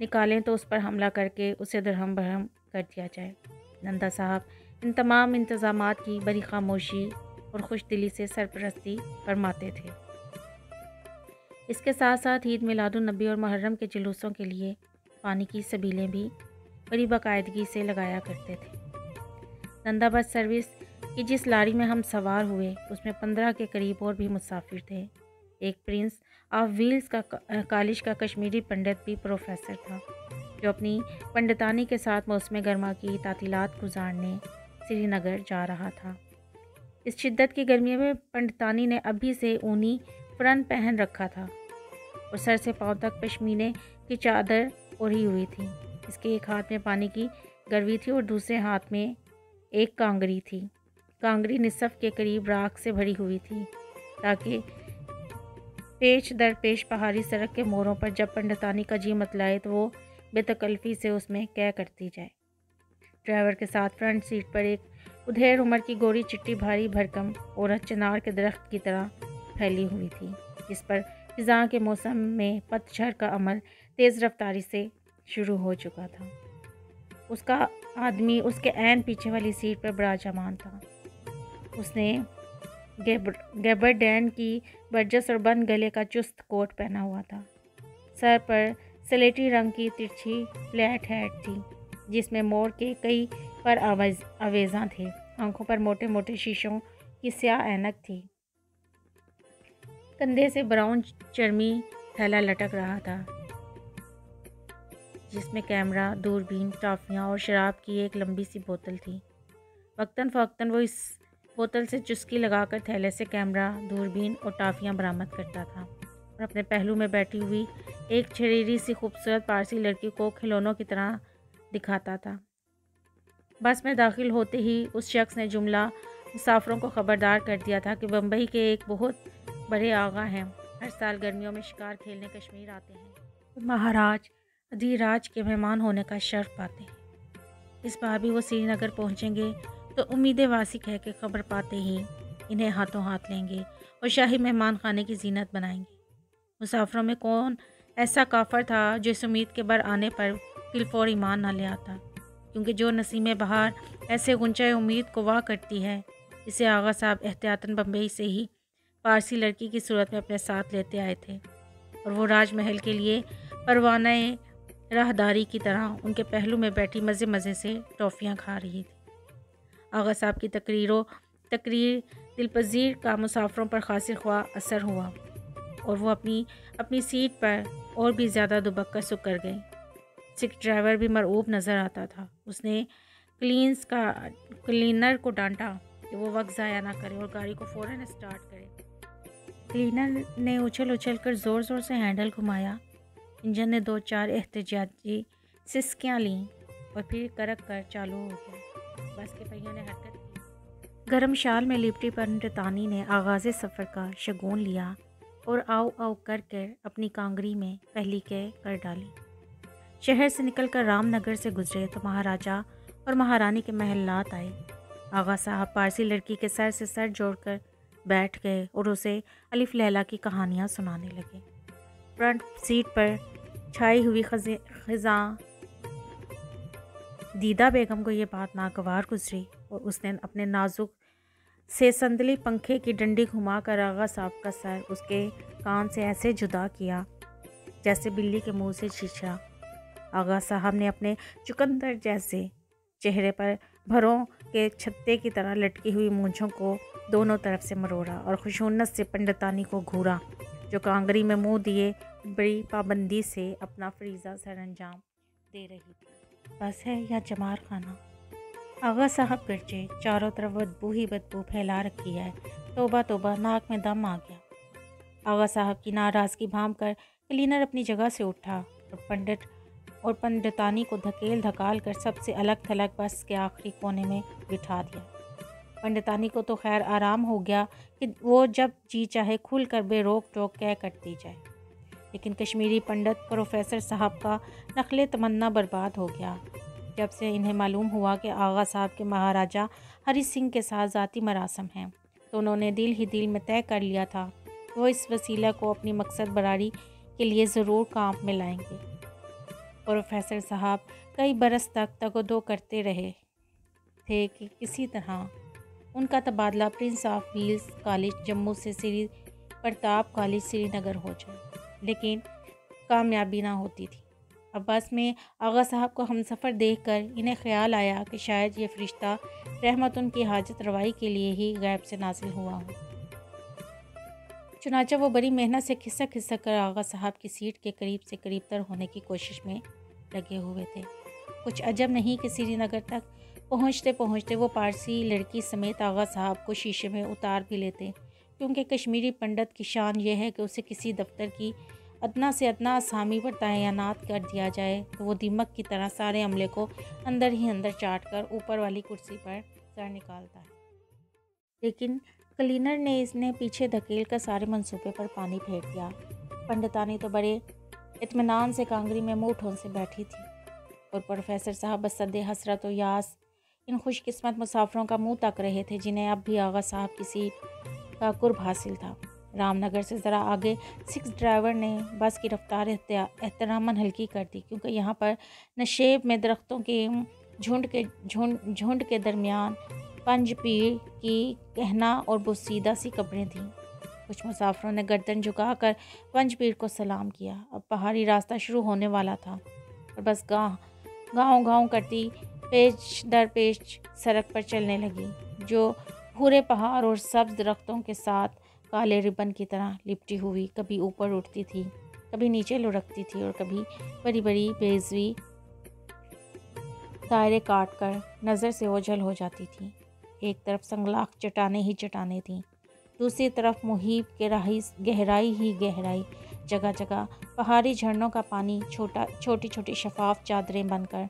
نکالیں تو اس پر حملہ کر کے اسے درہم برہم کر دیا جائے۔ نندا صاحب ان تمام انتظامات کی بڑی خاموشی اور خوش دلی سے سرپرستی فرماتے تھے۔ اس کے ساتھ ساتھ عید میلاد النبی اور محرم کے جلوسوں کے لیے پانی کی سبیلیں بھی بڑی باقاعدگی سے لگایا کرتے تھے۔ نندا بس سروس کی جس لاری میں ہم سوار ہوئے اس میں 15 کے قریب اور بھی مسافر تھے۔ ایک پرنس آف ویلز کا کالج کا کشمیری پنڈت بھی پروفیسر تھا جو اپنی پنڈتانی کے ساتھ موسم گرما کی تعطیلات گزارنے سری نگر جا رہا تھا۔ اس شدت کی گرمی میں پنڈتانی نے ابھی سے اونی فرن پہن رکھا تھا اور سر سے پاؤں تک پشمینے کی چادر اوڑھی ہوئی تھی۔ اس کے ایک ہاتھ میں پانی کی گروی تھی اور دوسرے ہاتھ میں ایک کانگری تھی۔ کانگری نصف کے قریب راکھ سے بھری ہوئی تھی تاکہ پیش در پیش پہاڑی سڑک کے موڑوں پر جب پنڈتانی کا جی متلائے تو وہ بے تکلفی سے اس میں قے کرتی جائے۔ ڈرائیور کے ساتھ فرنٹ سیٹ پر ایک ادھیڑ عمر کی گوری چٹی بھاری بھرکم عورت چنار کے درخت کی طرح پھیلی ہوئی تھی جس پر خزاں کے موسم میں پت جھڑ کا عمل تیز رفتاری سے شروع ہو چکا تھا۔ اس کا آدمی اس کے عین پیچھے والی سیٹ پر براجمان تھا۔ اس نے گیبرڈین کی برجس اور بند گلے کا چست کوٹ پہنا ہوا تھا۔ سر پر سلیٹی رنگ کی ترچھی فلیٹ ہیٹ تھی جس میں مور کے کئی پر آویزاں تھے۔ آنکھوں پر موٹے موٹے شیشوں کی سیاہ اینک تھی۔ کندھے سے براؤن چرمی تھیلا لٹک رہا تھا جس میں کیمرہ، دوربین، ٹافیاں اور شراب کی ایک لمبی سی بوتل تھی۔ وقتاً فوقتاً وہ اس بوتل سے چسکی لگا کر تھیلے سے کیمرہ، دوربین اور ٹافیاں برآمد کرتا تھا اور اپنے پہلو میں بیٹھی ہوئی ایک چھریری سی خوبصورت پارسی لڑکی کو کھلونوں کی طرح دکھاتا تھا۔ بس میں داخل ہوتے ہی اس شخص نے جملہ مسافروں کو خبردار کر دیا تھا کہ بمبئی کے ایک بہت بڑے آغا ہیں، ہر سال گرمیوں میں شکار کھیلنے کشمیر آتے ہیں، مہاراج ادھیراج کے مہمان ہونے کا شرف پاتے ہیں۔ اس بار بھی وہ سری نگر پہنچیں گے تو امید واسق ہے کہ خبر پاتے ہی انہیں ہاتھوں ہاتھ لیں گے اور شاہی مہمان خانے کی زینت بنائیں گے۔ مسافروں میں کون ایسا کافر تھا جو اس امید کے بر آنے پر فلفور ایمان نہ لے آتا، کیونکہ جو نسیم بہار ایسے غنچۂ امید کو واہ کرتی ہے، اسے آغا صاحب احتیاطاً بمبئی سے ہی پارسی لڑکی کی صورت میں اپنے ساتھ لیتے آئے تھے اور وہ راج محل کے لیے پروانہ راہداری کی طرح ان کے پہلو میں بیٹھی مزے مزے سے ٹافیاں کھا رہی تھی۔ آغا صاحب کی تقریر دلپذیر کا مسافروں پر خاصر خواہ اثر ہوا اور وہ اپنی سیٹ پر اور بھی زیادہ دبک سک کر گئے۔ سکھ ڈرائیور بھی مرعوب نظر آتا تھا۔ اس نے کلینر کو ڈانٹا کہ وہ وقت ضائع نہ کرے اور گاڑی کو فوراً اسٹارٹ کرے۔ کلینر نے اچھل کر زور زور سے ہینڈل گھمایا۔ انجن نے 2-4 احتجاجی سسکیاں لیں اور پھر کرک کر چالو ہو گیا۔ بس کے پہیوں نے حرکت کی۔ گرم شال میں لپٹی پنڈتانی نے آغاز سفر کا شگون لیا اور آؤ آؤ کر اپنی کانگری میں پہلی قے کر ڈالی۔ شہر سے نکل کر رام نگر سے گزرے تو مہاراجا اور مہارانی کے محلات آئے۔ آغا صاحب پارسی لڑکی کے سر سے سر جوڑ کر بیٹھ گئے اور اسے الف لیلا کی کہانیاں سنانے لگے۔ فرنٹ سیٹ پر چھائی ہوئی خزاں دیدہ بیگم کو یہ بات ناگوار گزری اور اس نے اپنے نازک سے سندلی پنکھے کی ڈنڈی گھما کر آغا صاحب کا سر اس کے کان سے ایسے جدا کیا جیسے بلی کے منہ سے چھچھرا۔ آغا صاحب نے اپنے چقندر جیسے چہرے پر بھروں کے چھتے کی طرح لٹکی ہوئی مونچھوں کو دونوں طرف سے مروڑا اور خشونت سے پنڈتانی کو گھورا جو کانگری میں منہ دیے بڑی پابندی سے اپنا فریضہ سر انجام دے رہی تھی۔ بس ہے یا جمار خانہ؟ آغا صاحب گرجے، چاروں طرف بدبو ہی بدبو پھیلا رکھی ہے، توبہ توبہ، ناک میں دم آ گیا۔ آغا صاحب کی ناراضگی بھانپ کر کلینر اپنی جگہ سے اٹھا اور پنڈتانی کو دھکیل دھکال کر سب سے الگ تھلگ بس کے آخری کونے میں بٹھا دیا۔ پنڈتانی کو تو خیر آرام ہو گیا کہ وہ جب جی چاہے کھل کر بے روک ٹوک قے کرتی جائے، لیکن کشمیری پنڈت پروفیسر صاحب کا نخل تمنا برباد ہو گیا جب سے انہیں معلوم ہوا کہ آغا صاحب کے مہاراجا ہری سنگھ کے ساتھ ذاتی مراسم ہیں، تو انہوں نے دل ہی دل میں طے کر لیا تھا وہ اس وسیلہ کو اپنی مقصد براری کے لیے ضرور کام میں لائیں گے۔ پروفیسر صاحب کئی برس تک تگ و دو کرتے رہے تھے کہ کسی طرح ان کا تبادلہ Prince of Wales College Jammu سے سری پرتاپ کالج سری نگر ہو جائے، لیکن کامیابی نہ ہوتی تھی۔ اب بس میں آغا صاحب کو ہم سفر دیکھ کر انہیں خیال آیا کہ شاید یہ فرشتہ رحمت ان کی حاجت روائی کے لیے ہی غیب سے نازل ہوا ہو۔ چنانچہ وہ بڑی محنت سے کھسک کھسک کر آغا صاحب کی سیٹ کے قریب سے قریب تر ہونے کی کوشش میں لگے ہوئے تھے۔ کچھ عجب نہیں کہ سری نگر تک پہنچتے پہنچتے وہ پارسی لڑکی سمیت آغا صاحب کو شیشے میں اتار بھی لیتے، کیونکہ کشمیری پنڈت کی شان یہ ہے کہ اسے کسی دفتر کی ادنا سے ادنا اسامی پر تعینات کر دیا جائے تو وہ دیمک کی طرح سارے عملے کو اندر ہی اندر چاٹ کر اوپر والی کرسی پر سر نکالتا ہے۔ لیکن کلینر نے اس نے پیچھے دھکیل کر سارے منصوبے پر پانی پھیر دیا۔ پنڈتانی تو بڑے اطمینان سے کانگری میں منہ ٹھون سے بیٹھی تھی، اور پروفیسر صاحب بصد حسرت و یاس ان خوش قسمت مسافروں کا منہ تک رہے تھے جنہیں اب بھی آغا صاحب کی سیٹ کا قرب حاصل تھا۔ رام نگر سے ذرا آگے 6 ڈرائیور نے بس کی رفتار احتراماً ہلکی کر دی، کیونکہ یہاں پر نشیب میں درختوں کے جھنڈ کے درمیان پنج پیر کی کہنا اور بوسیدہ سی قبریں تھیں۔ کچھ مسافروں نے گردن جھکا کر پنج پیر کو سلام کیا۔ اب پہاڑی راستہ شروع ہونے والا تھا اور بس گاؤں گاؤں کرتی پیش در پیش سڑک پر چلنے لگی، جو بھورے پہاڑ اور سبز درختوں کے ساتھ کالے ربن کی طرح لپٹی ہوئی کبھی اوپر اٹھتی تھی، کبھی نیچے لڑکتی تھی اور کبھی بڑی بڑی بیضوی دائرے کاٹ کر نظر سے اوجھل ہو جاتی تھی۔ ایک طرف سنگلاخ چٹانیں ہی چٹانیں تھیں، دوسری طرف محیط کے گہرائی ہی گہرائی، جگہ جگہ پہاڑی جھرنوں کا پانی چھوٹی چھوٹی شفاف چادریں بن کر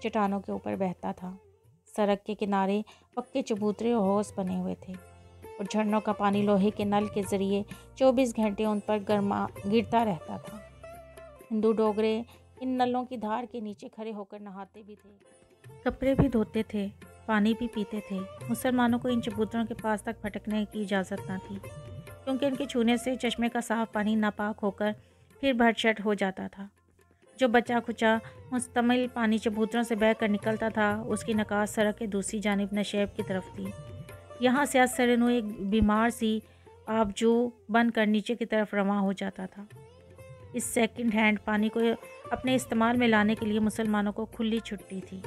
چٹانوں کے اوپر بہتا تھا۔ سڑک کے کنارے پکے چبوترے اور ہوس بنے ہوئے تھے اور جھرنوں کا پانی لوہے کے نل کے ذریعے 24 گھنٹے ان پر گرتا رہتا تھا۔ ہندو ڈوگرے ان نلوں کی دھار کے نیچے کھڑے ہو کر نہاتے بھی تھے، کپڑے بھی دھوتے تھے، پانی بھی پیتے تھے۔ مسلمانوں کو ان چبوتروں کے پاس تک پھٹکنے کی اجازت نہ تھی، کیونکہ ان کے چھونے سے چشمے کا صاف پانی ناپاک ہو کر پھر بھٹ شٹ ہو جاتا تھا۔ جو بچا کھچا مستعمل پانی چبوتروں سے بہہ کر نکلتا تھا، اس کی نکاح سڑک کے دوسری جانب نشیب کی طرف تھی۔ یہاں سے سرنو ایک بیمار سی آبجو بن کر نیچے کی طرف رواں ہو جاتا تھا۔ اس سیکنڈ ہینڈ پانی کو اپنے استعمال میں لانے کے لیے مسلمانوں کو کھلی چھٹی تھی۔